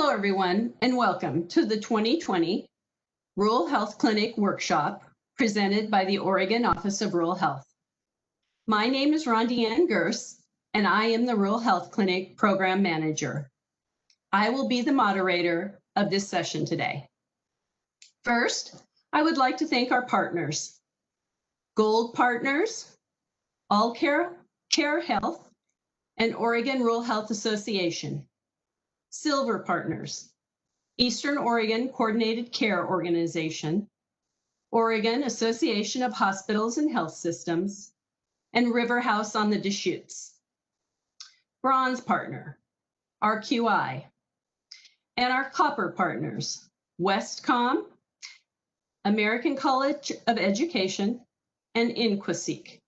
Hello, everyone, and welcome to the 2020 Rural Health Clinic Workshop presented by the Oregon Office of Rural Health. My name is Rhonda Ann Gers, and I am the Rural Health Clinic Program Manager. I will be the moderator of this session today. First, I would like to thank our partners. Gold partners, All Care Health, and Oregon Rural Health Association. Silver partners, Eastern Oregon Coordinated Care Organization, Oregon Association of Hospitals and Health Systems, and River House on the Deschutes. Bronze partner, RQI, and our copper partners, Westcom, American College of Education, and INQUISEQ.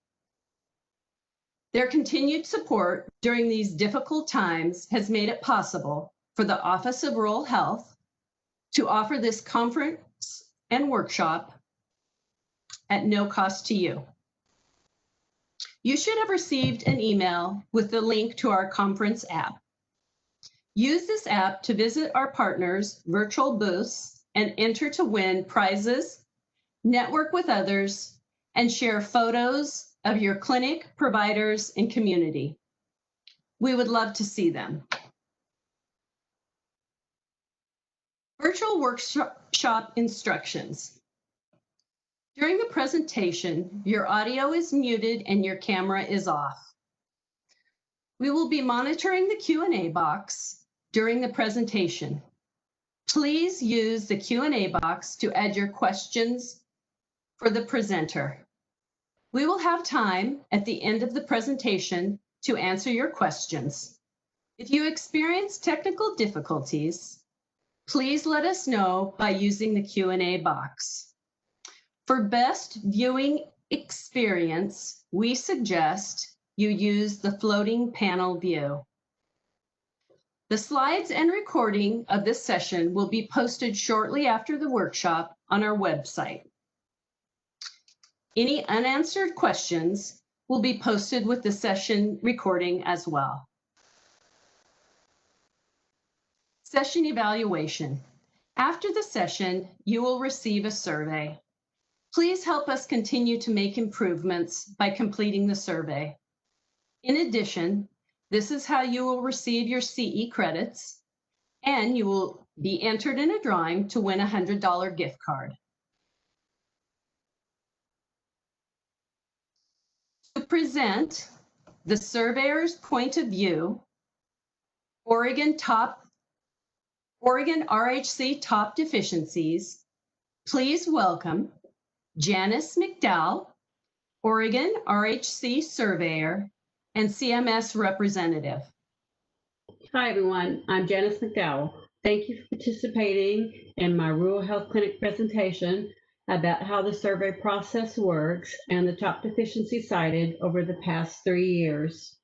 Their continued support during these difficult times has made it possible for the Office of Rural Health to offer this conference and workshop at no cost to you. You should have received an email with the link to our conference app. Use this app to visit our partners' virtual booths and enter to win prizes, network with others, and share photos of your clinic, providers, and community. We would love to see them. Virtual workshop instructions. During the presentation, your audio is muted and your camera is off. We will be monitoring the Q&A box during the presentation. Please use the Q&A box to add your questions for the presenter. We will have time at the end of the presentation to answer your questions. If you experience technical difficulties, please let us know by using the Q&A box. For best viewing experience, we suggest you use the floating panel view. The slides and recording of this session will be posted shortly after the workshop on our website. Any unanswered questions will be posted with the session recording as well. Session evaluation. After the session, you will receive a survey. Please help us continue to make improvements by completing the survey. In addition, this is how you will receive your CE credits, and you will be entered in a drawing to win a $100 gift card. To present the surveyor's point of view, Oregon RHC top deficiencies, please welcome Janis McDowell, Oregon RHC surveyor and CMS representative. Hi everyone, I'm Janis McDowell. Thank you for participating in my Rural Health Clinic presentation about how the survey process works and the top deficiencies cited over the past 3 years.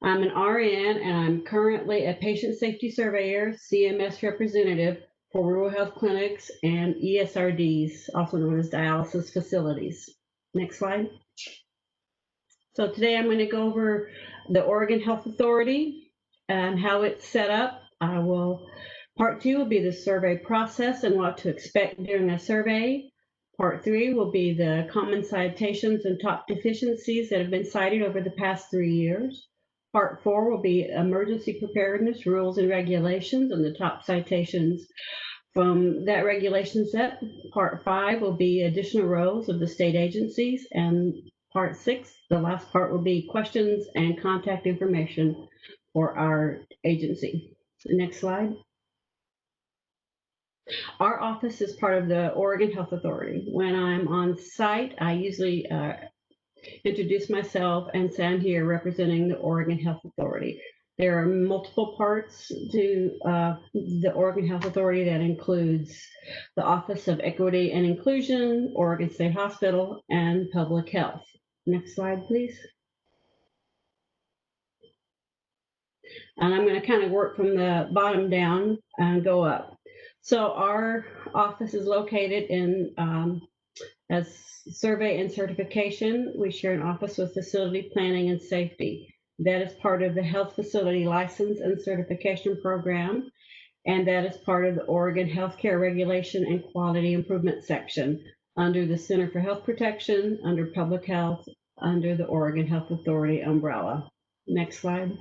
I'm an RN and I'm currently a patient safety surveyor, CMS representative for rural health clinics and ESRDs, also known as dialysis facilities. Next slide. So today I'm going to go over the Oregon Health Authority and how it's set up. Part 2 will be the survey process and what to expect during a survey. Part 3 will be the common citations and top deficiencies that have been cited over the past 3 years. Part 4 will be emergency preparedness rules and regulations and the top citations from that regulation set. Part 5 will be additional roles of the state agencies, and Part 6, the last part, will be questions and contact information for our agency. Next slide. Our office is part of the Oregon Health Authority. When I'm on site, I usually introduce myself and say I'm here representing the Oregon Health Authority. There are multiple parts to the Oregon Health Authority that includes the Office of Equity and Inclusion, Oregon State Hospital, and Public Health. Next slide, please. And I'm going to kind of work from the bottom down and go up. So our office is located in as survey and certification. We share an office with facility planning and safety. That is part of the health facility license and certification program. and that is part of the Oregon Healthcare Regulation and Quality Improvement section under the Center for Health Protection, under Public Health, under the Oregon Health Authority umbrella. Next slide.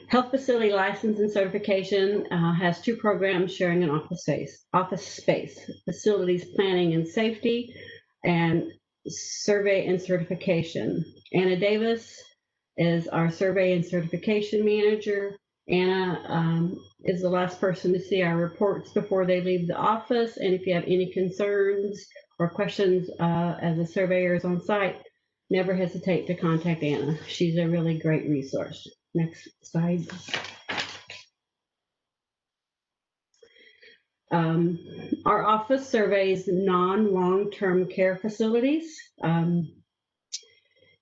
Health Facility License and Certification has two programs sharing an office space, Facilities Planning and Safety, and Survey and Certification. Anna Davis is our Survey and Certification Manager. Anna is the last person to see our reports before they leave the office, and if you have any concerns or questions as a surveyor is on site, never hesitate to contact Anna. She's a really great resource. Next slide. Our office surveys non-long-term care facilities.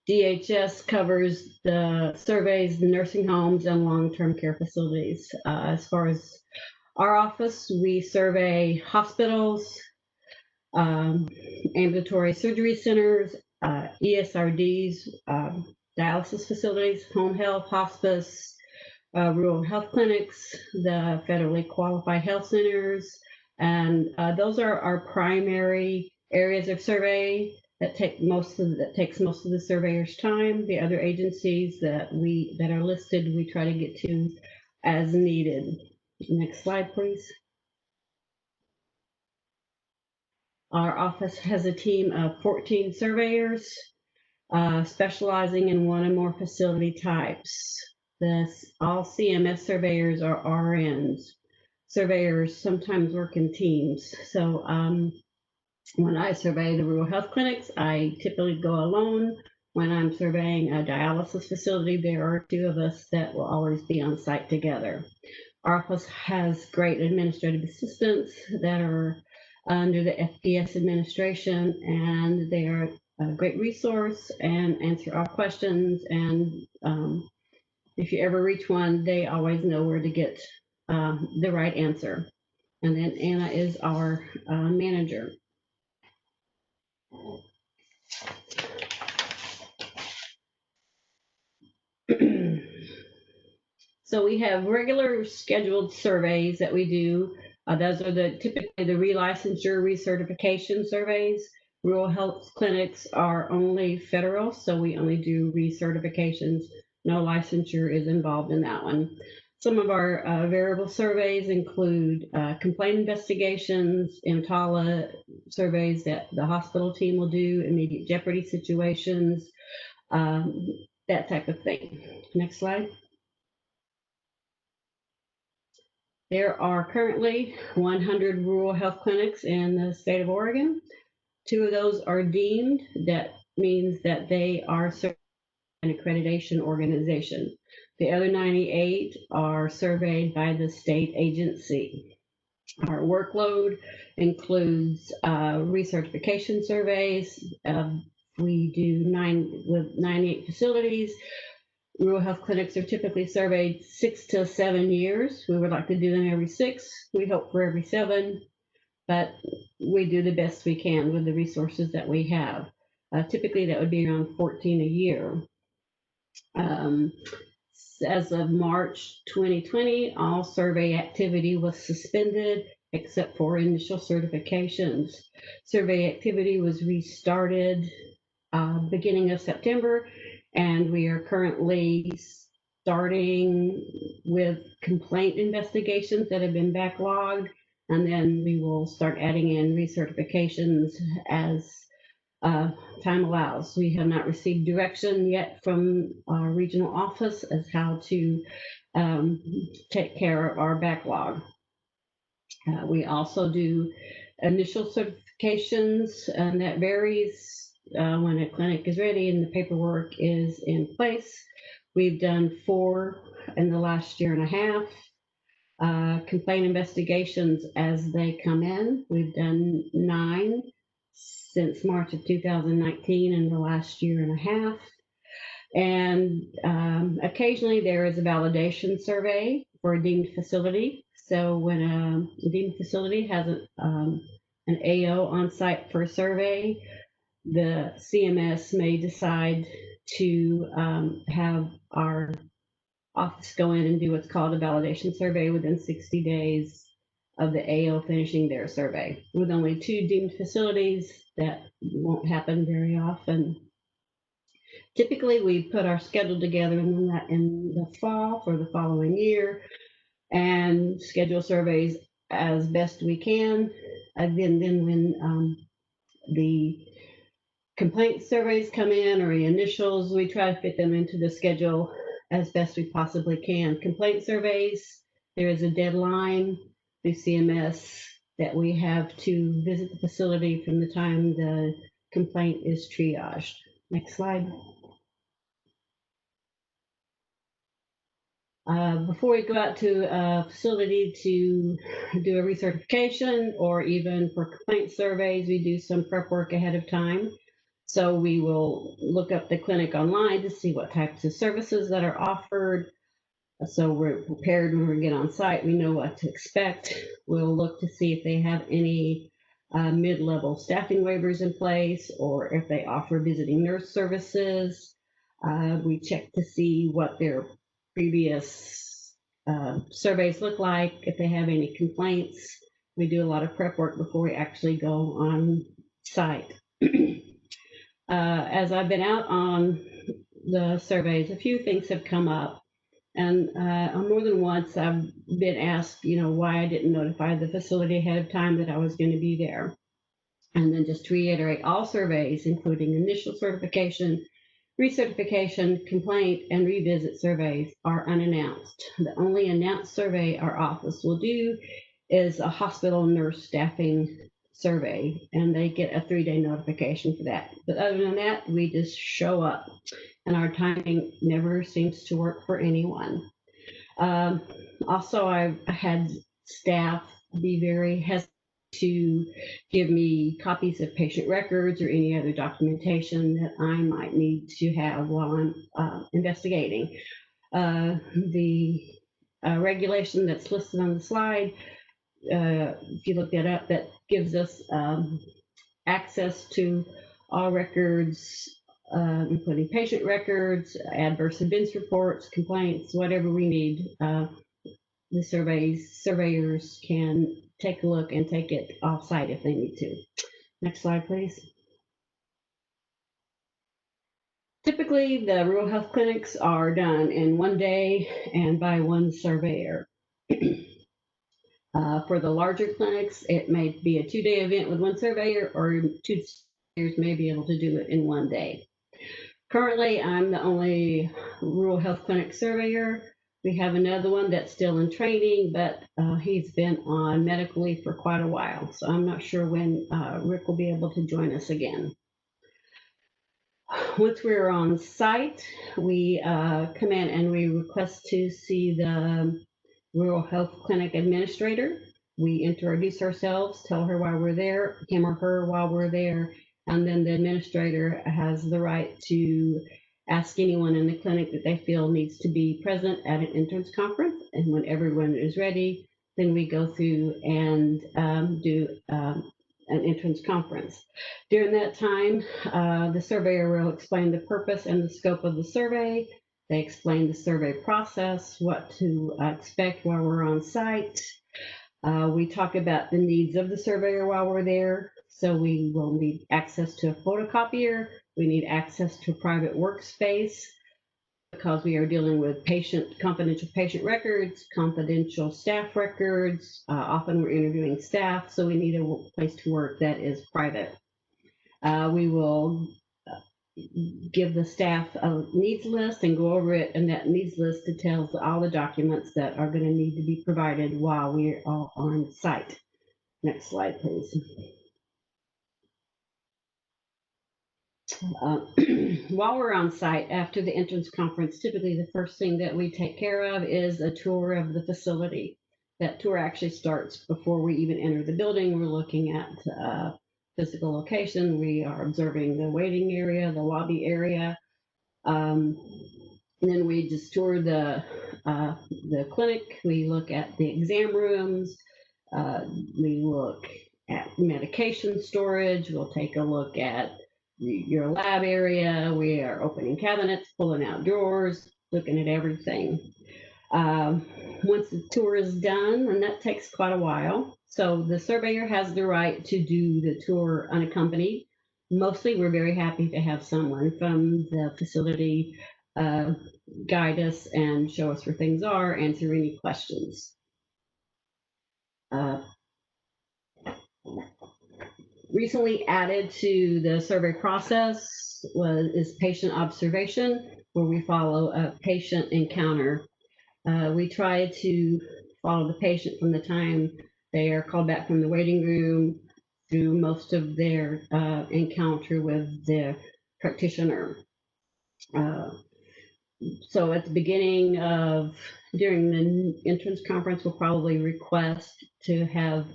DHS covers the surveys, the nursing homes, and long-term care facilities. As far as our office, we survey hospitals, ambulatory surgery centers, ESRDs, dialysis facilities, home health, hospice, rural health clinics, the federally qualified health centers, and those are our primary areas of survey that takes most of the surveyor's time. The other agencies that are listed, we try to get to as needed. Next slide, please. Our office has a team of 14 surveyors specializing in one or more facility types. All CMS surveyors are RNs. Surveyors sometimes work in teams. So when I survey the rural health clinics, I typically go alone. When I'm surveying a dialysis facility, there are two of us that will always be on site together. Our office has great administrative assistants that are under the FPS administration, and they are a great resource and answer all questions. And if you ever reach one, they always know where to get the right answer. And then Anna is our manager. So we have regular scheduled surveys that we do. Those are typically the relicensure, recertification surveys. Rural health clinics are only federal, so we only do recertifications. No licensure is involved in that one. Some of our variable surveys include complaint investigations, EMTALA surveys that the hospital team will do, immediate jeopardy situations, that type of thing. Next slide. There are currently 100 rural health clinics in the state of Oregon. 2 of those are deemed. That means that they are an accreditation organization. The other 98 are surveyed by the state agency. Our workload includes recertification surveys. We do 98 facilities. Rural health clinics are typically surveyed 6 to 7 years. We would like to do them every 6. We hope for every 7, but we do the best we can with the resources that we have. Typically, that would be around 14 a year. As of March 2020, all survey activity was suspended except for initial certifications. Survey activity was restarted beginning of September, and we are currently starting with complaint investigations that have been backlogged, and then we will start adding in recertifications as time allows. We have not received direction yet from our regional office as how to take care of our backlog. We also do initial certifications, and that varies when a clinic is ready and the paperwork is in place. We've done 4 in the last year and a half. Complaint investigations as they come in. We've done 9 since March of 2019 in the last year and a half. And occasionally there is a validation survey for a deemed facility. So when a deemed facility has an AO on site for a survey, the CMS may decide to have our office go in and do what's called a validation survey within 60 days of the AO finishing their survey. With only 2 deemed facilities, that won't happen very often. Typically, we put our schedule together in the fall for the following year and schedule surveys as best we can. Then when the complaint surveys come in or the initials, we try to fit them into the schedule as best we possibly can. Complaint surveys, there is a deadline through CMS that we have to visit the facility from the time the complaint is triaged. Next slide. Before we go out to a facility to do a recertification or even for complaint surveys, we do some prep work ahead of time. So we will look up the clinic online to see what types of services that are offered. So we're prepared when we get on site, we know what to expect. We'll look to see if they have any mid-level staffing waivers in place or if they offer visiting nurse services. We check to see what their previous surveys look like, if they have any complaints. We do a lot of prep work before we actually go on site. As I've been out on the surveys, a few things have come up. And more than once, I've been asked, why I didn't notify the facility ahead of time that I was going to be there. And then just to reiterate, all surveys, including initial certification, recertification, complaint, and revisit surveys, are unannounced. The only announced survey our office will do is a hospital nurse staffing survey, and they get a 3-day notification for that. But other than that, we just show up, and our timing never seems to work for anyone. Also, I've had staff be very hesitant to give me copies of patient records or any other documentation that I might need to have while I'm investigating. The regulation that's listed on the slide, if you look that up, that gives us access to all records, including patient records, adverse events reports, complaints, whatever we need. The surveyors can take a look and take it off-site if they need to. Next slide, please. Typically, the rural health clinics are done in 1 day and by 1 surveyor. For the larger clinics, it may be a 2-day event with 1 surveyor, or 2 surveyors may be able to do it in 1 day. Currently, I'm the only rural health clinic surveyor. We have another one that's still in training, but he's been on medical leave for quite a while. So I'm not sure when Rick will be able to join us again. Once we're on site, we come in and we request to see the rural health clinic administrator. We introduce ourselves, tell her why we're there, him or her while we're there, and then the administrator has the right to ask anyone in the clinic that they feel needs to be present at an entrance conference. And when everyone is ready, then we go through and do an entrance conference. During that time, the surveyor will explain the purpose and the scope of the survey. They explain the survey process, what to expect while we're on site. We talk about the needs of the surveyor while we're there. So we will need access to a photocopier. We need access to a private workspace because we are dealing with confidential patient records, confidential staff records. Often we're interviewing staff, so we need a place to work that is private. We will give the staff a needs list and go over it, and that needs list details all the documents that are going to need to be provided while we're all on site. Next slide, please. While we're on site after the entrance conference, typically the first thing that we take care of is a tour of the facility. That tour actually starts before we even enter the building. We're looking at physical location. We are observing the waiting area, the lobby area. And then we just tour the clinic. We look at the exam rooms. We look at medication storage. We'll take a look at your lab area. We are opening cabinets, pulling out drawers, looking at everything. Once the tour is done, and that takes quite a while, so the surveyor has the right to do the tour unaccompanied. Mostly, we're very happy to have someone from the facility guide us and show us where things are, answer any questions. Recently added to the survey process is patient observation, where we follow a patient encounter. We try to follow the patient from the time they are called back from the waiting room through most of their encounter with the practitioner. So at the beginning of, during the entrance conference, we'll probably request to have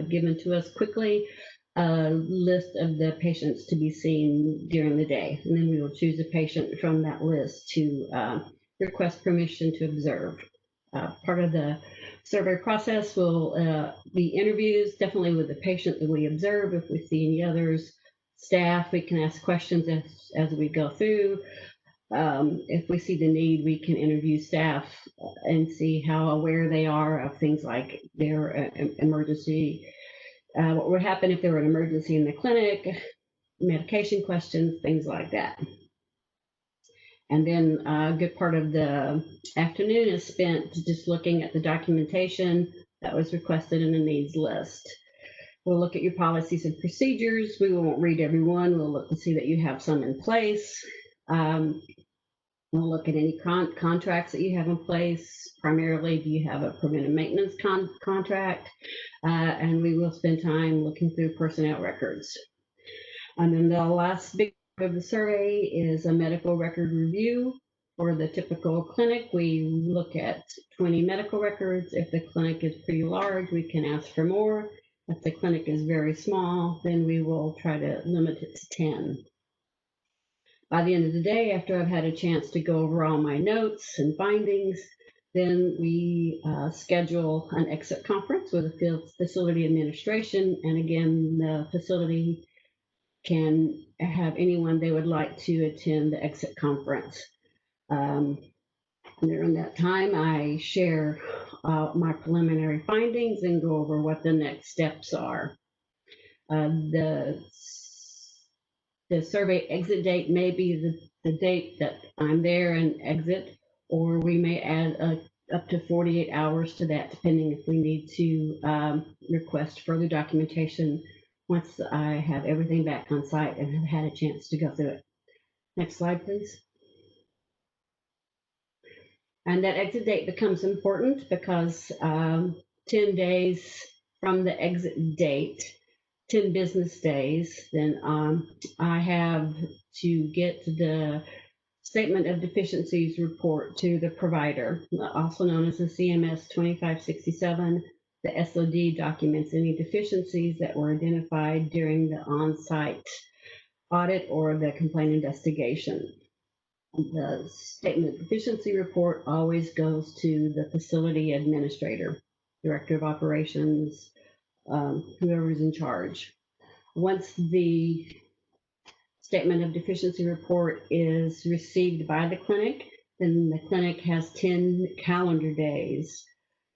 given to us quickly a list of the patients to be seen during the day. And then we will choose a patient from that list to request permission to observe. Part of the survey process will be interviews, definitely with the patient that we observe. If we see any others, staff, we can ask questions as we go through. If we see the need, we can interview staff and see how aware they are of things like their emergency, what would happen if there were an emergency in the clinic, medication questions, things like that. And then a good part of the afternoon is spent just looking at the documentation that was requested in the needs list. We'll look at your policies and procedures. We won't read every one. We'll look to see that you have some in place. We'll look at any contracts that you have in place. Primarily, do you have a preventive maintenance contract? And we will spend time looking through personnel records. And then the last big part of the survey is a medical record review. For the typical clinic, we look at 20 medical records. If the clinic is pretty large, we can ask for more. If the clinic is very small, then we will try to limit it to 10. By the end of the day, after I've had a chance to go over all my notes and findings, then we schedule an exit conference with the facility administration. And again, the facility can have anyone they would like to attend the exit conference. During that time, I share my preliminary findings and go over what the next steps are. The survey exit date may be the date that I'm there and exit, or we may add up to 48 hours to that, depending if we need to request further documentation once I have everything back on site and have had a chance to go through it. Next slide, please. And that exit date becomes important because 10 days from the exit date, 10 business days, then I have to get the Statement of Deficiencies report to the provider, also known as the CMS 2567. The SOD documents any deficiencies that were identified during the on-site audit or the complaint investigation. The Statement of Deficiency report always goes to the facility administrator, director of operations, whoever's in charge. Once the Statement of Deficiency report is received by the clinic, then the clinic has 10 calendar days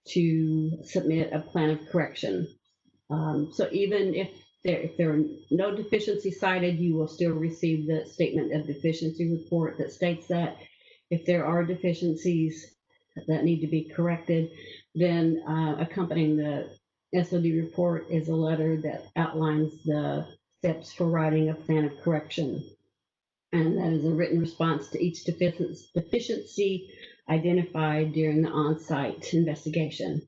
to submit a plan of correction. So even if there are no deficiencies cited, you will still receive the Statement of Deficiency report that states that. If there are deficiencies that need to be corrected, then accompanying the SOD report is a letter that outlines the steps for writing a plan of correction. And that is a written response to each deficiency identified during the on-site investigation.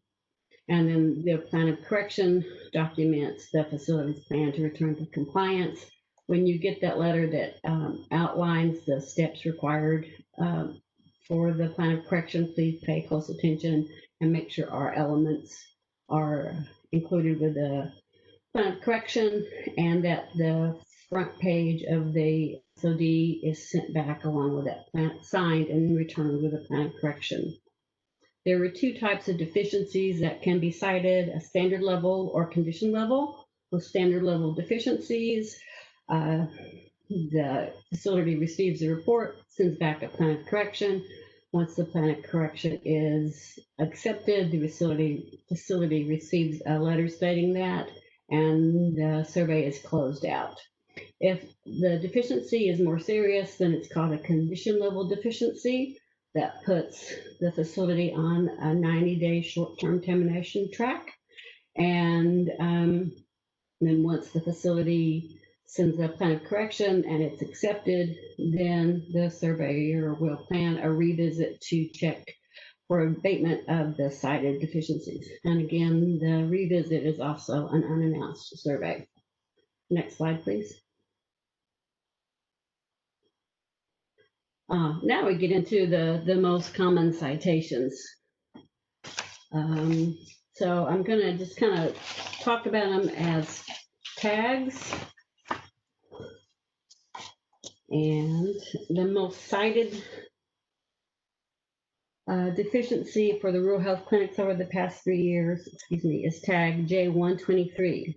And then the plan of correction documents the facility's plan to return to compliance. When you get that letter that outlines the steps required for the plan of correction, please pay close attention and make sure our elements are included with the plan of correction, and that the front page of the SOD is sent back along with that plan, signed and returned with a plan of correction. There were two types of deficiencies that can be cited: a standard level or condition level. With standard level deficiencies, the facility receives the report, sends back a plan of correction. Once the plan of correction is accepted, the facility receives a letter stating that, and the survey is closed out. If the deficiency is more serious, then it's called a condition level deficiency. That puts the facility on a 90-day short-term termination track. And then once the facility sends a plan of correction and it's accepted, then the surveyor will plan a revisit to check for abatement of the cited deficiencies. And again, the revisit is also an unannounced survey. Next slide, please. Now we get into the most common citations. So I'm going to just kind of talk about them as tags. And the most cited deficiency for the rural health clinics over the past 3 years, is tag J123.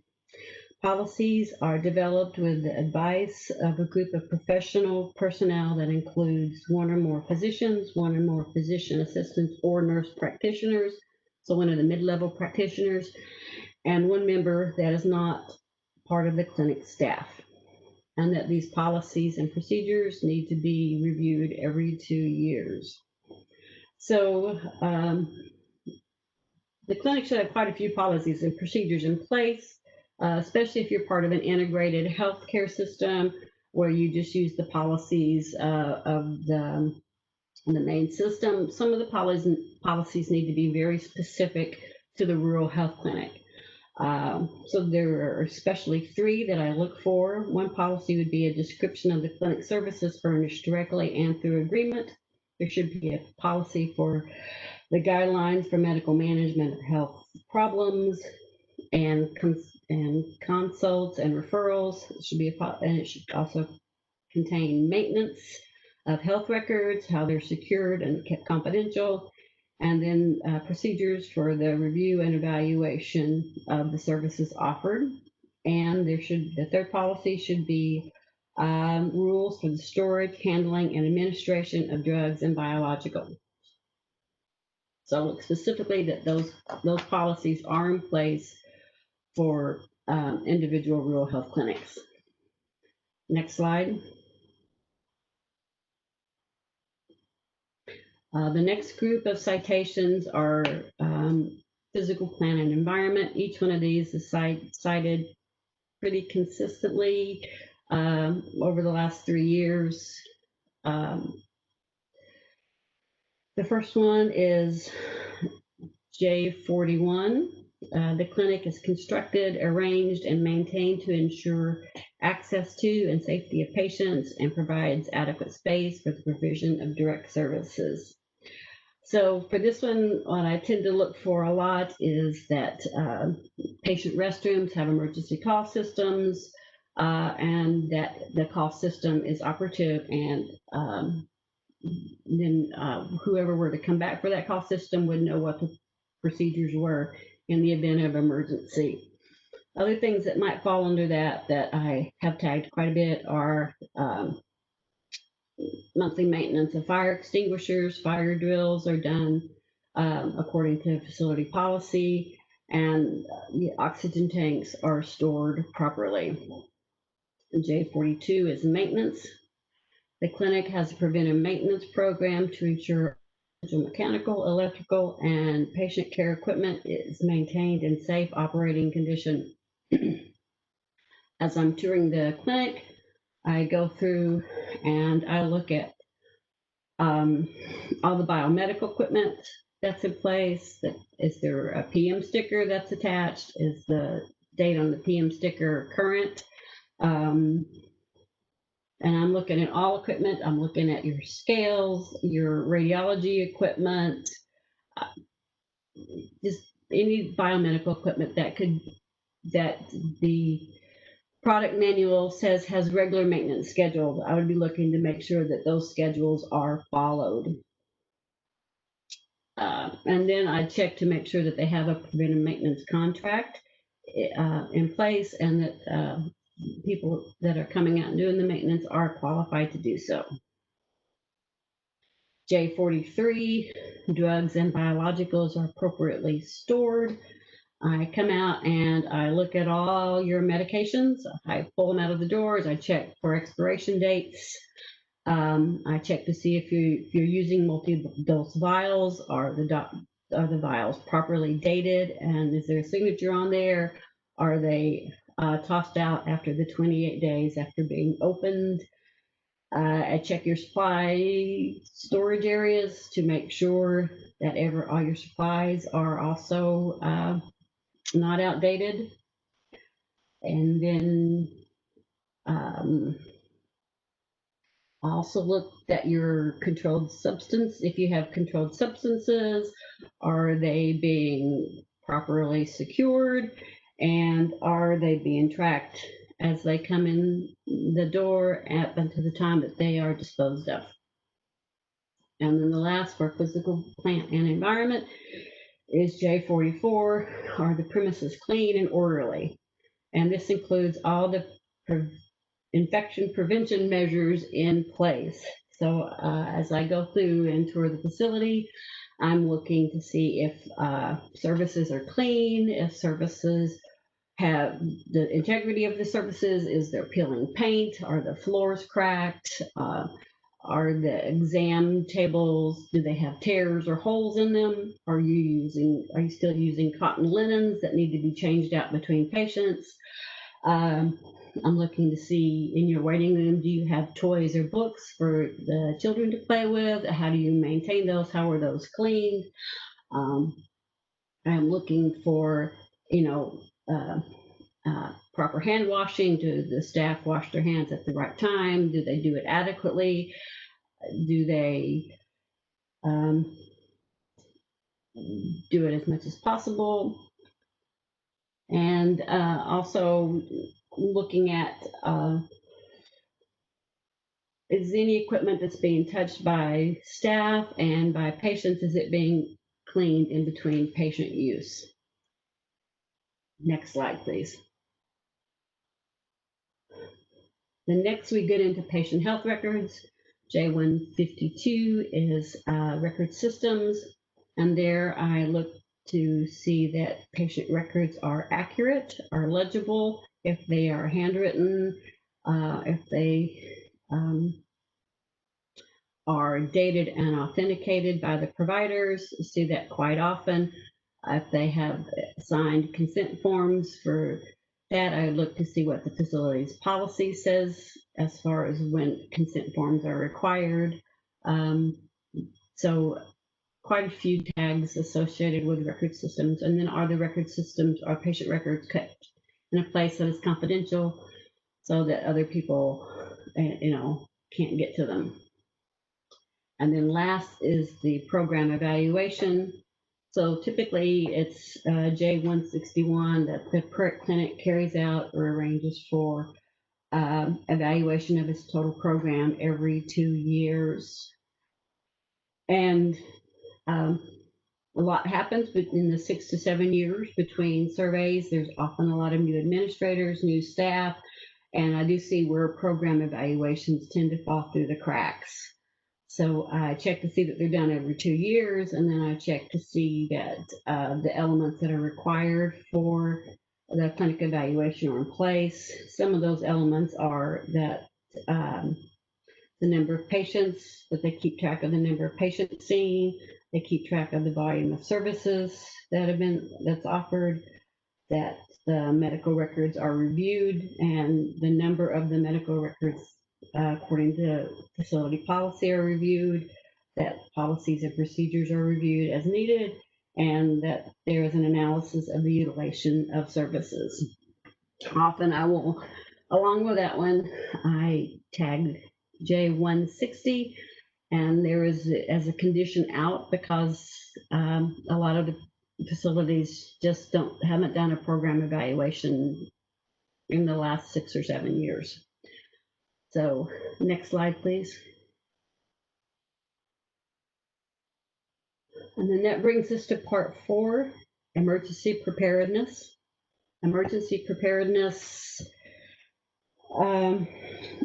Policies are developed with the advice of a group of professional personnel that includes one or more physicians, one or more physician assistants or nurse practitioners, so one of the mid-level practitioners, and one member that is not part of the clinic staff, and that these policies and procedures need to be reviewed every 2 years. So the clinic should have quite a few policies and procedures in place, especially if you're part of an integrated healthcare system where you just use the policies of the main system. Some of the policies need to be very specific to the rural health clinic. So there are especially 3 that I look for. One policy would be a description of the clinic services furnished directly and through agreement. There should be a policy for the guidelines for medical management of health problems and consults and referrals. It should be and it should also contain maintenance of health records, how they're secured and kept confidential, and then procedures for the review and evaluation of the services offered. And the 3rd policy should be rules for the storage, handling, and administration of drugs and biologicals. So look specifically that those policies are in place for individual rural health clinics. Next slide. The next group of citations are physical plan and environment. Each one of these is cited pretty consistently over the last 3 years. The first one is J41. The clinic is constructed, arranged, and maintained to ensure access to and safety of patients and provides adequate space for the provision of direct services. So for this one, what I tend to look for a lot is that patient restrooms have emergency call systems and that the call system is operative, and then whoever were to come back for that call system would know what the procedures were in the event of emergency. Other things that might fall under that I have tagged quite a bit are monthly maintenance of fire extinguishers. Fire drills are done according to facility policy, and the oxygen tanks are stored properly. J42 is maintenance. The clinic has a preventive maintenance program to ensure mechanical, electrical, and patient care equipment is maintained in safe operating condition. As I'm touring the clinic, I go through and I look at all the biomedical equipment that's in place. Is there a PM sticker that's attached? Is the date on the PM sticker current? And I'm looking at all equipment. I'm looking at your scales, your radiology equipment, just any biomedical equipment that the product manual says has regular maintenance scheduled. I would be looking to make sure that those schedules are followed. And then I check to make sure that they have a preventive maintenance contract in place, and that people that are coming out and doing the maintenance are qualified to do so. J43, drugs and biologicals are appropriately stored. I come out and I look at all your medications. I pull them out of the doors. I check for expiration dates. I check to see if you're using multi-dose vials. Are the vials properly dated? And is there a signature on there? Are they tossed out after the 28 days after being opened? I check your supply storage areas to make sure that all your supplies are also not outdated. And then I also look at your controlled substance. If you have controlled substances, are they being properly secured? And are they being tracked as they come in the door up until the time that they are disposed of? And then the last for physical, plant, and environment is J44, are the premises clean and orderly? And this includes all the infection prevention measures in place. So as I go through and tour the facility, I'm looking to see if services are clean, if services have the integrity of the services, is there peeling paint, are the floors cracked, are the exam tables, do they have tears or holes in them? Are you still using cotton linens that need to be changed out between patients? I'm looking to see in your waiting room, do you have toys or books for the children to play with? How do you maintain those? How are those cleaned? I'm looking for, proper hand washing. Do the staff wash their hands at the right time? Do they do it adequately? Do they do it as much as possible? And also looking at is any equipment that's being touched by staff and by patients, is it being cleaned in between patient use? Next slide, please. Then next we get into patient health records. J152 is record systems, and there I look to see that patient records are accurate, are legible, if they are handwritten, if they are dated and authenticated by the providers. You see that quite often. If they have signed consent forms for that, I look to see what the facility's policy says as far as when consent forms are required. So quite a few tags associated with record systems. And then are the record systems, are patient records kept in a place that is confidential so that other people, can't get to them. And then last is the program evaluation. So typically it's J161 that the clinic carries out or arranges for evaluation of its total program every 2 years. And a lot happens in the 6 to 7 years between surveys. There's often a lot of new administrators, new staff, and I do see where program evaluations tend to fall through the cracks. So I check to see that they're done every 2 years, and then I check to see that the elements that are required for the clinic evaluation are in place. Some of those elements are that the number of patients, that they keep track of the number of patients seen, they keep track of the volume of services that's offered, that the medical records are reviewed, and the number of the medical records according to facility policy are reviewed, that policies and procedures are reviewed as needed, and that there is an analysis of the utilization of services. Often I will, along with that one, I tag J160, and there is as a condition out because a lot of the facilities just haven't done a program evaluation in the last 6 or 7 years. So next slide, please. And then that brings us to part 4, emergency preparedness. Emergency preparedness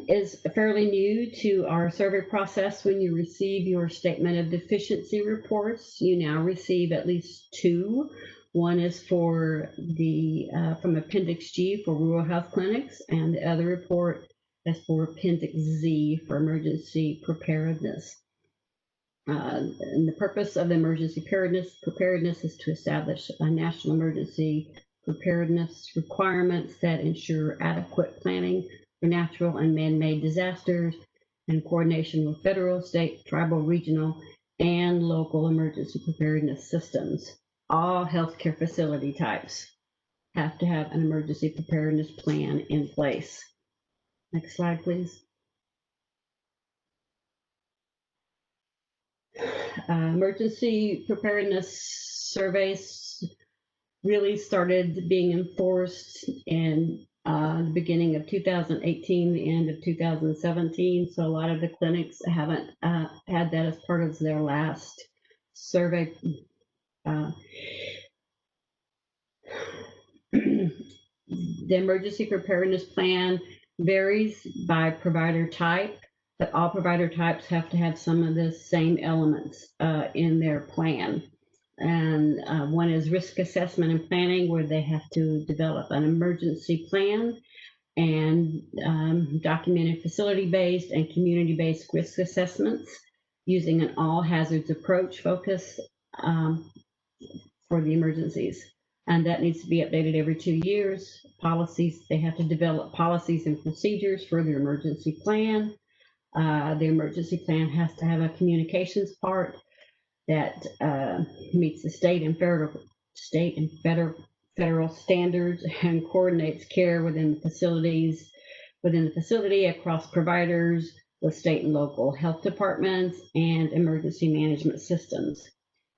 is fairly new to our survey process. When you receive your statement of deficiency reports, you now receive at least two. One is for the from Appendix G for rural health clinics, and the other report is for Appendix Z for emergency preparedness. And the purpose of the emergency preparedness is to establish a national emergency preparedness requirements that ensure adequate planning for natural and man-made disasters and coordination with federal, state, tribal, regional, and local emergency preparedness systems. All healthcare facility types have to have an emergency preparedness plan in place. Next slide, please. Emergency preparedness surveys really started being enforced in the beginning of 2018, the end of 2017. So a lot of the clinics haven't had that as part of their last survey. The emergency preparedness plan varies by provider type, but all provider types have to have some of the same elements in their plan. And one is risk assessment and planning, where they have to develop an emergency plan and documented facility-based and community-based risk assessments using an all hazards approach focus for the emergencies. And that needs to be updated every 2 years. Policies, they have to develop policies and procedures for their emergency plan. The emergency plan has to have a communications part that meets the state and federal standards and coordinates care within the facility across providers with state and local health departments and emergency management systems.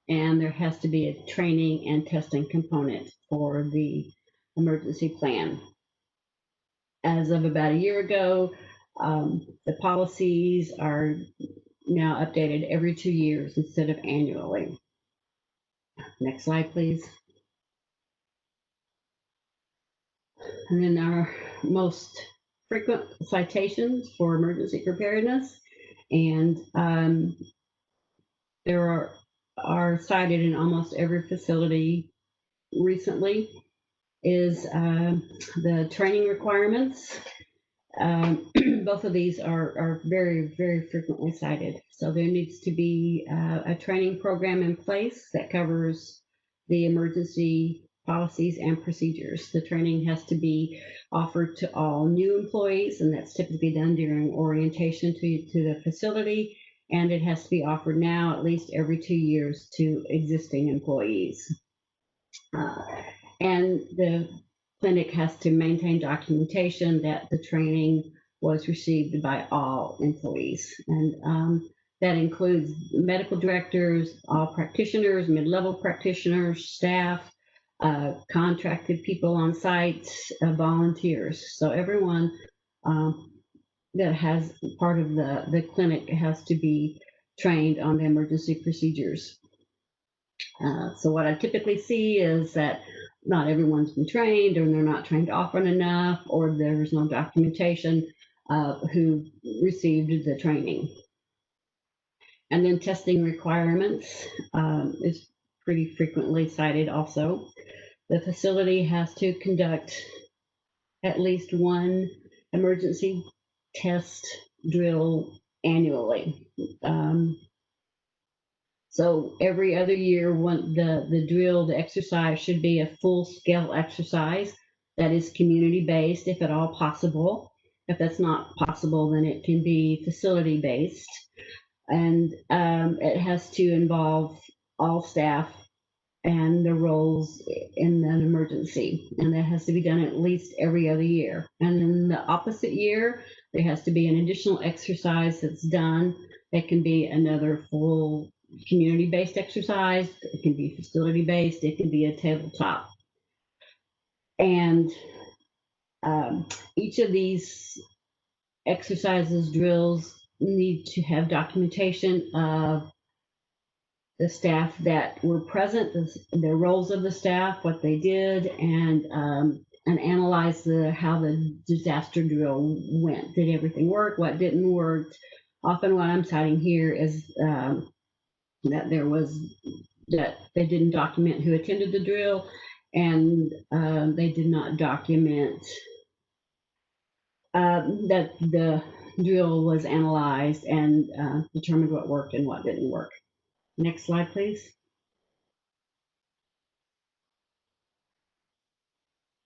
And there has to be a training and testing component for the emergency plan. As of about a year ago, the policies are now updated every 2 years instead of annually. Next slide, please. And then our most frequent citations for emergency preparedness, and there are cited in almost every facility recently, is the training requirements. Both of these are very, very frequently cited. So there needs to be a training program in place that covers the emergency policies and procedures. The training has to be offered to all new employees, and that's typically done during orientation to the facility. And it has to be offered now at least every 2 years to existing employees. And the clinic has to maintain documentation that the training was received by all employees. And that includes medical directors, all practitioners, mid-level practitioners, staff, contracted people on site, volunteers. So everyone that has part of the clinic has to be trained on the emergency procedures. So what I typically see is that not everyone's been trained, or they're not trained often enough, or there's no documentation who received the training. And then testing requirements is pretty frequently cited also. The facility has to conduct at least one emergency test drill annually. So every other year, the drill, the exercise should be a full-scale exercise that is community-based, if at all possible. If that's not possible, then it can be facility-based. And it has to involve all staff and the roles in an emergency. And that has to be done at least every other year. And in the opposite year, there has to be an additional exercise that's done. It can be another full community-based exercise, it can be facility-based, it can be a tabletop. And each of these exercises, drills, need to have documentation of the staff that were present, the roles of the staff, what they did, and and analyze how the disaster drill went. Did everything work? What didn't work? Often what I'm citing here is that they didn't document who attended the drill, and they did not document that the drill was analyzed and determined what worked and what didn't work. Next slide, please.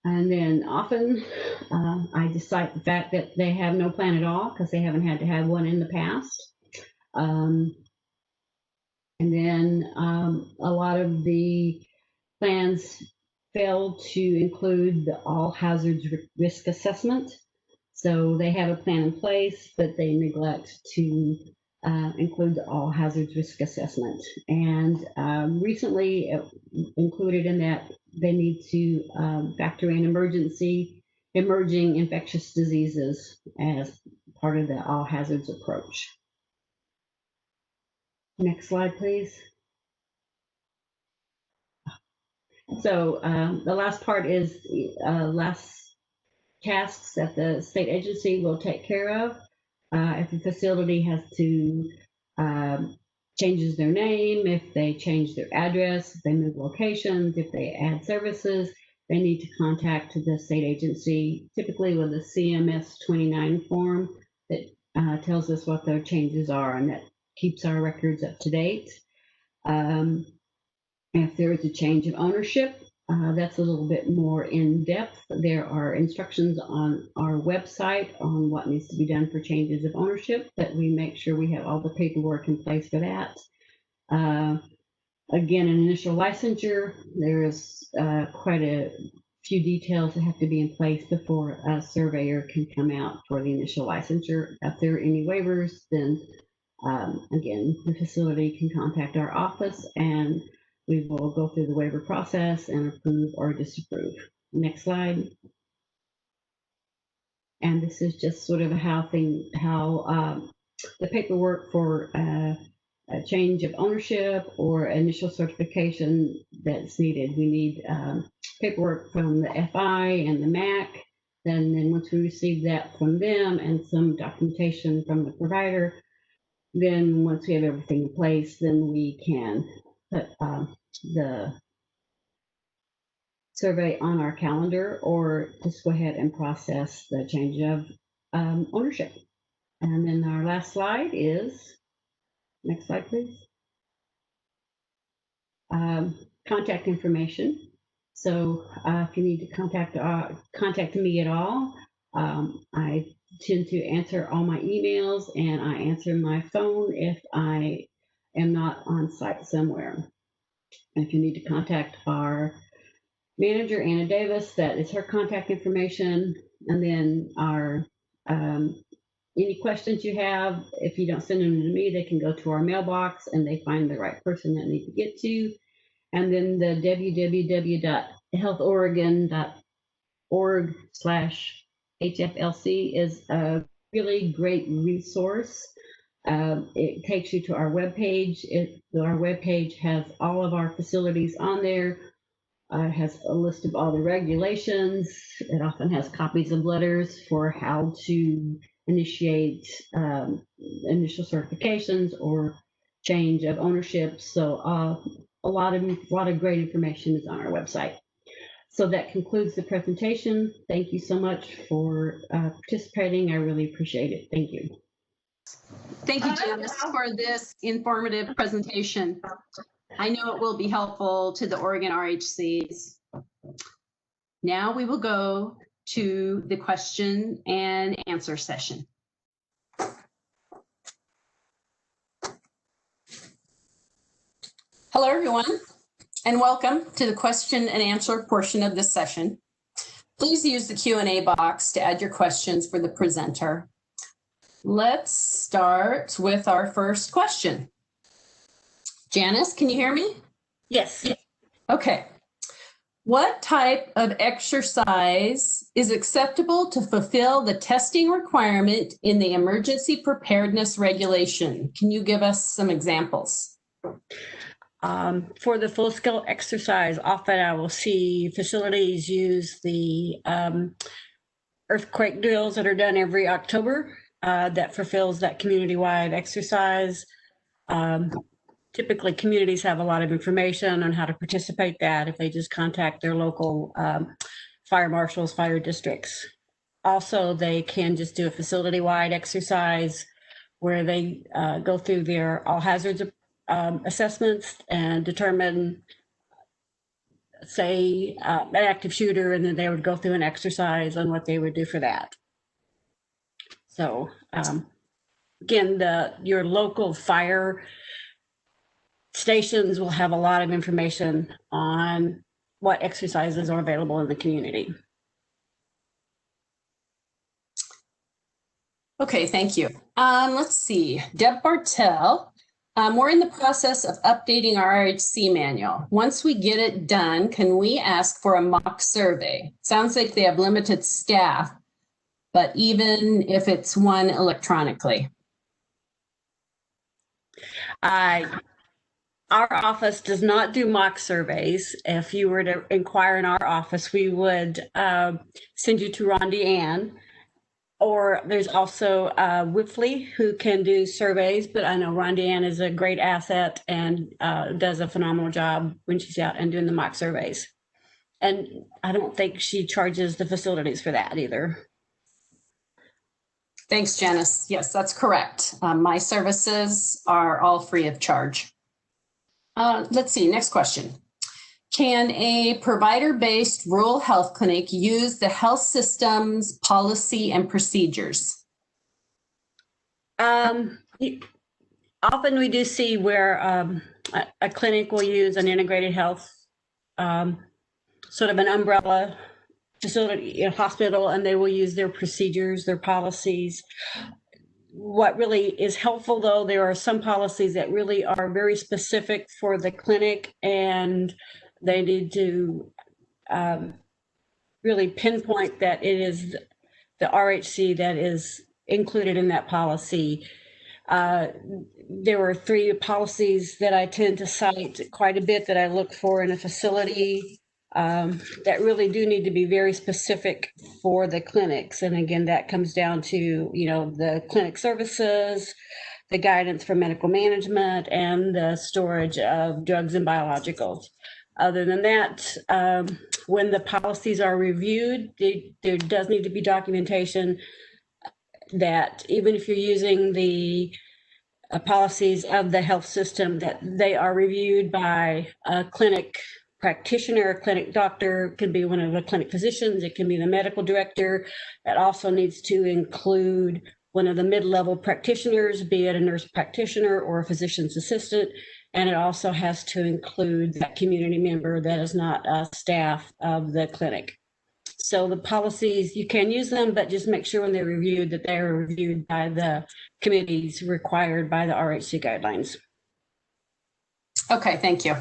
And then often I just cite the fact that they have no plan at all because they haven't had to have one in the past. And then a lot of the plans fail to include the all hazards risk assessment. So they have a plan in place, but they neglect to include the all hazards risk assessment. And recently included in that, they need to factor in emerging infectious diseases as part of the all hazards approach. Next slide, please. So the last part is last tasks that the state agency will take care of. If the facility has to changes their name, if they change their address, if they move locations, if they add services, they need to contact the state agency, typically with a CMS 29 form that tells us what their changes are, and that keeps our records up to date. If there is a change of ownership, that's a little bit more in depth. There are instructions on our website on what needs to be done for changes of ownership, that we make sure we have all the paperwork in place for that. Again, an initial licensure, there is quite a few details that have to be in place before a surveyor can come out for the initial licensure. If there are any waivers, then again, the facility can contact our office and we will go through the waiver process and approve or disapprove. Next slide. And this is just sort of how the paperwork for a change of ownership or initial certification that's needed. We need paperwork from the FI and the MAC. Then once we receive that from them and some documentation from the provider, then once we have everything in place, then we can put the survey on our calendar or just go ahead and process the change of ownership. And then our last slide is, next slide, please. Contact information. So if you need to contact me at all, I tend to answer all my emails and I answer my phone if I am not on site somewhere. And if you need to contact our manager, Anna Davis, that is her contact information. And then our any questions you have, if you don't send them to me, they can go to our mailbox and they find the right person that they need to get to. And then the www.healthooregon.org/HFLC is a really great resource. It takes you to our webpage. Our webpage has all of our facilities on there. It has a list of all the regulations. It often has copies of letters for how to initiate initial certifications or change of ownership. So a lot of great information is on our website. So that concludes the presentation. Thank you so much for participating. I really appreciate it. Thank you. Thank you, Janis, for this informative presentation. I know it will be helpful to the Oregon RHCs. Now we will go to the question and answer session. Hello, everyone, and welcome to the question and answer portion of this session. Please use the Q&A box to add your questions for the presenter. Let's start with our first question. Janis, can you hear me? Yes. Okay. What type of exercise is acceptable to fulfill the testing requirement in the emergency preparedness regulation? Can you give us some examples? For the full-scale exercise, often I will see facilities use the earthquake drills that are done every October that fulfills that community-wide exercise. Typically, communities have a lot of information on how to participate that if they just contact their local fire marshals, fire districts. Also, they can just do a facility-wide exercise where they go through their all hazards assessments and determine, say, an active shooter, and then they would go through an exercise on what they would do for that. So again, your local fire stations will have a lot of information on what exercises are available in the community. Okay, thank you. Let's see, Deb Bartel. We're in the process of updating our RHC manual. Once we get it done, can we ask for a mock survey? Sounds like they have limited staff, but even if it's one electronically. Our office does not do mock surveys. If you were to inquire in our office, we would send you to Rondi Ann. Or there's also Whiffley who can do surveys, but I know Rondi Ann is a great asset and does a phenomenal job when she's out and doing the mock surveys. And I don't think she charges the facilities for that either. Thanks, Janis. Yes, that's correct. My services are all free of charge. Let's see, next question. Can a provider-based rural health clinic use the health system's policy and procedures? Often we do see where a clinic will use an integrated health, sort of an umbrella facility, hospital, and they will use their procedures, their policies. What really is helpful, though, there are some policies that really are very specific for the clinic, and they need to really pinpoint that it is the RHC that is included in that policy. There were 3 policies that I tend to cite quite a bit that I look for in a facility that really do need to be very specific for the clinics. And again, that comes down to, the clinic services, the guidance for medical management, and the storage of drugs and biologicals. Other than that, when the policies are reviewed, there does need to be documentation that even if you're using the policies of the health system, that they are reviewed by a clinic practitioner, a clinic doctor. It can be one of the clinic physicians, it can be the medical director. That also needs to include one of the mid-level practitioners, be it a nurse practitioner or a physician's assistant. And it also has to include that community member that is not a staff of the clinic. So the policies, you can use them, but just make sure when they're reviewed that they're reviewed by the committees required by the RHC guidelines. Okay, thank you.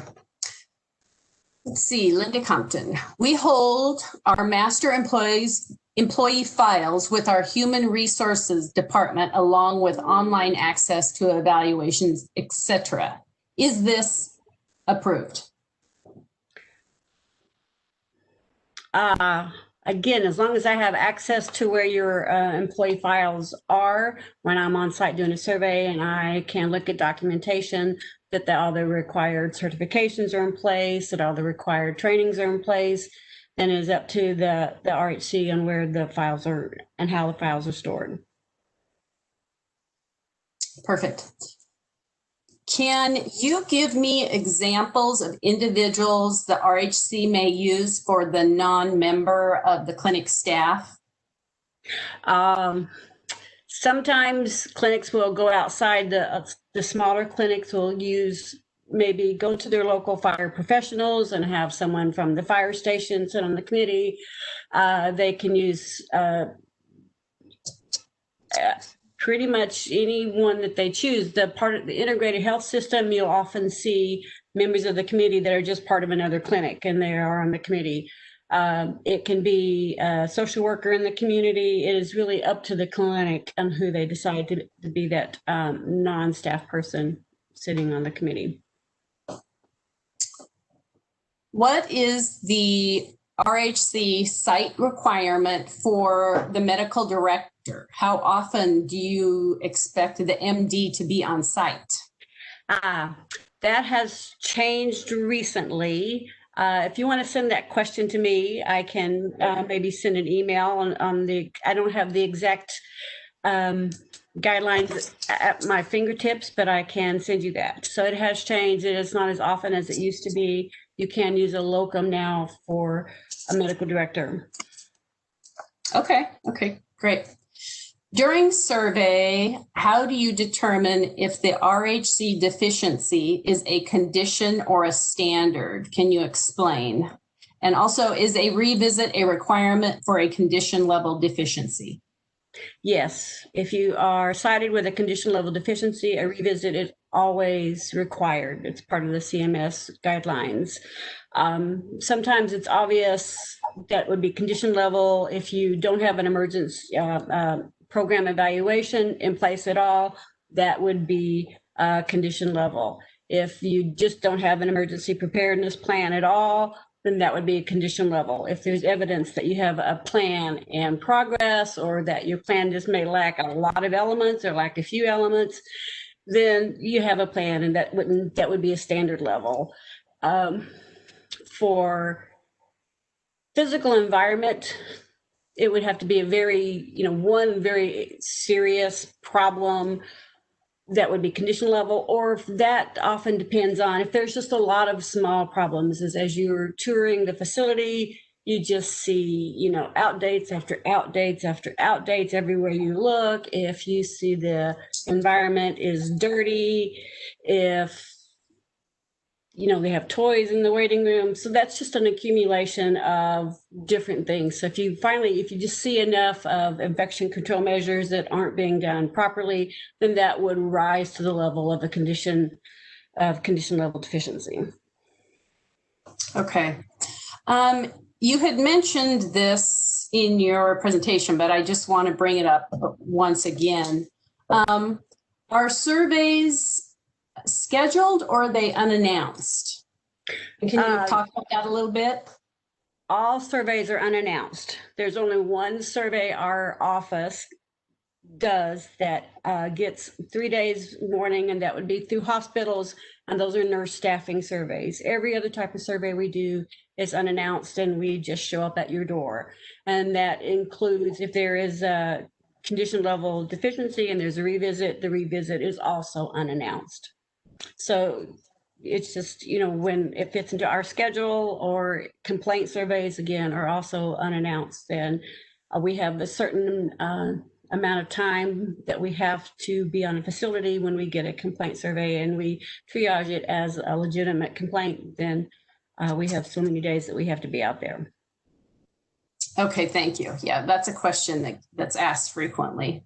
Let's see, Linda Compton. We hold our master employee files with our human resources department, along with online access to evaluations, etc. Is this approved? Again, as long as I have access to where your employee files are when I'm on site doing a survey, and I can look at documentation that all the required certifications are in place, that all the required trainings are in place, then it is up to the RHC on where the files are and how the files are stored. Perfect. Can you give me examples of individuals the RHC may use for the non-member of the clinic staff? Sometimes clinics will go outside, the smaller clinics will maybe go to their local fire professionals and have someone from the fire station sit on the committee. They can use pretty much anyone that they choose. The part of the integrated health system, you'll often see members of the committee that are just part of another clinic and they are on the committee. It can be a social worker in the community. It is really up to the clinic and who they decide to be that non-staff person sitting on the committee. What is the RHC site requirement for the medical director? How often do you expect the MD to be on site? That has changed recently. If you want to send that question to me, I can maybe send an email on the, I don't have the exact guidelines at my fingertips, but I can send you that. So it has changed. It is not as often as it used to be. You can use a locum now for a medical director. Okay, great. During survey, how do you determine if the RHC deficiency is a condition or a standard? Can you explain? And also, is a revisit a requirement for a condition level deficiency? Yes, if you are cited with a condition level deficiency, a revisit is always required. It's part of the CMS guidelines. Sometimes it's obvious that would be condition level if you don't have an emergency program evaluation in place at all. That would be condition level. If you just don't have an emergency preparedness plan at all, then that would be a condition level. If there's evidence that you have a plan in progress, or that your plan just may lack a lot of elements or lack a few elements, then you have a plan, and that would be a standard level. For physical environment, it would have to be a very, one very serious problem that would be condition level, or that often depends on if there's just a lot of small problems. As you're touring the facility, you just see, outdates after outdates after outdates everywhere you look. If you see the environment is dirty, if they have toys in the waiting room. So that's just an accumulation of different things. So if you just see enough of infection control measures that aren't being done properly, then that would rise to the level of a condition level deficiency. Okay. You had mentioned this in your presentation, but I just want to bring it up once again. Are surveys scheduled or are they unannounced? Can you talk about that a little bit? All surveys are unannounced. There's only one survey our office does that gets 3 days warning, and that would be through hospitals, and those are nurse staffing surveys. Every other type of survey we do is unannounced, and we just show up at your door. And that includes if there is a condition level deficiency and there's a revisit, the revisit is also unannounced. So it's just, when it fits into our schedule, or complaint surveys, again, are also unannounced. And we have a certain amount of time that we have to be on a facility when we get a complaint survey, and we triage it as a legitimate complaint. Then we have so many days that we have to be out there. Okay, thank you. Yeah, that's a question that's asked frequently.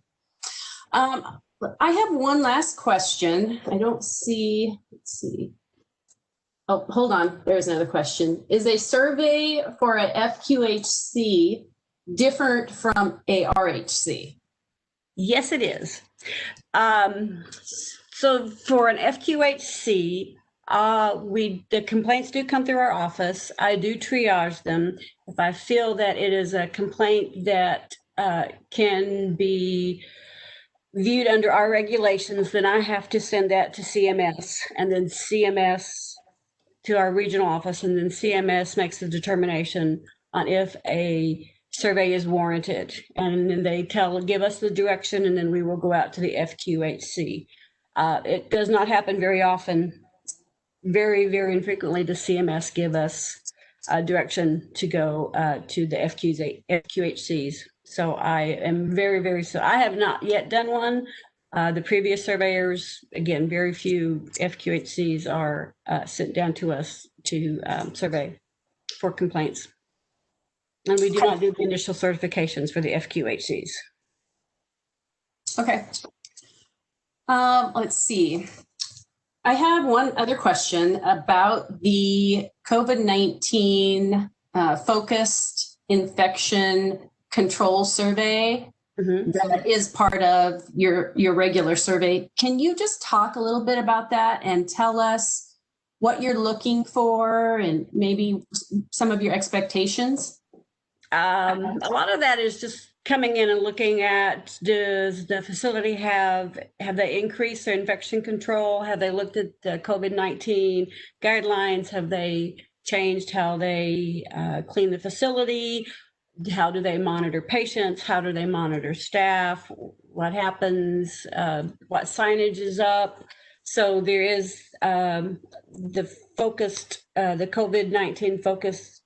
I have one last question. I don't see, let's see. Oh, hold on. There's another question. Is a survey for a FQHC different from a RHC? Yes, it is. So for an FQHC, the complaints do come through our office. I do triage them. If I feel that it is a complaint that can be viewed under our regulations, then I have to send that to CMS, and then CMS to our regional office, and then CMS makes the determination on if a survey is warranted. And then they give us the direction, and then we will go out to the FQHC. It does not happen very often. Very, very infrequently does CMS give us direction to go to the FQHCs. So I am very, I have not yet done one. The previous surveyors, again, very few FQHCs are sent down to us to survey for complaints. And we do not do the initial certifications for the FQHCs. Okay. Let's see. I have one other question about the COVID-19 focused infection control survey that is part of your regular survey. Can you just talk a little bit about that and tell us what you're looking for and maybe some of your expectations? A lot of that is just coming in and looking at, does the facility have they increased their infection control? Have they looked at the COVID-19 guidelines? Have they changed how they clean the facility? How do they monitor patients? How do they monitor staff? What happens? What signage is up? So there is the COVID-19 focused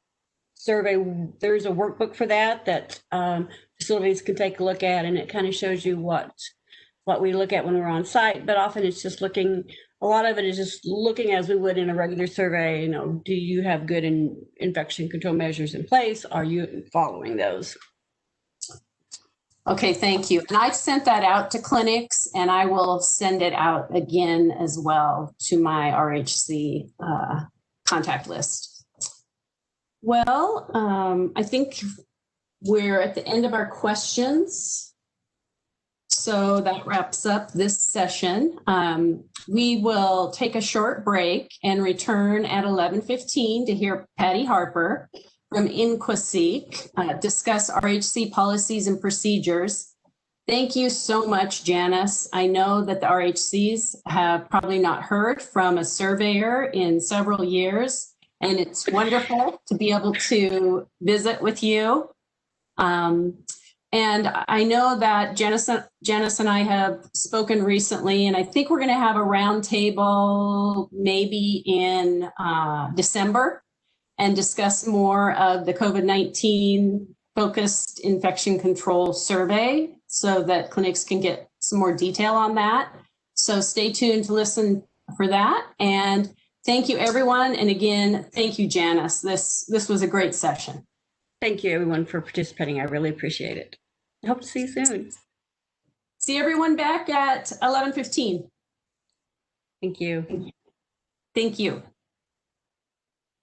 survey. There's a workbook for that facilities can take a look at, and it kind of shows you what we look at when we're on site. But often it's just looking, a lot of it is just looking as we would in a regular survey. You know, do you have good infection control measures in place? Are you following those? Okay, thank you. And I've sent that out to clinics, and I will send it out again as well to my RHC contact list. Well, I think we're at the end of our questions. So that wraps up this session. We will take a short break and return at 11:15 to hear Patty Harper from INQUISEEK discuss RHC policies and procedures. Thank you so much, Janis. I know that the RHCs have probably not heard from a surveyor in several years, and it's wonderful to be able to visit with you. And I know that Janis and I have spoken recently, and I think we're going to have a roundtable maybe in December and discuss more of the COVID-19 focused infection control survey so that clinics can get some more detail on that. So stay tuned to listen for that. And thank you, everyone. And again, thank you, Janis. This was a great session. Thank you, everyone, for participating. I really appreciate it. I hope to see you soon. See everyone back at 11:15. Thank you. Thank you.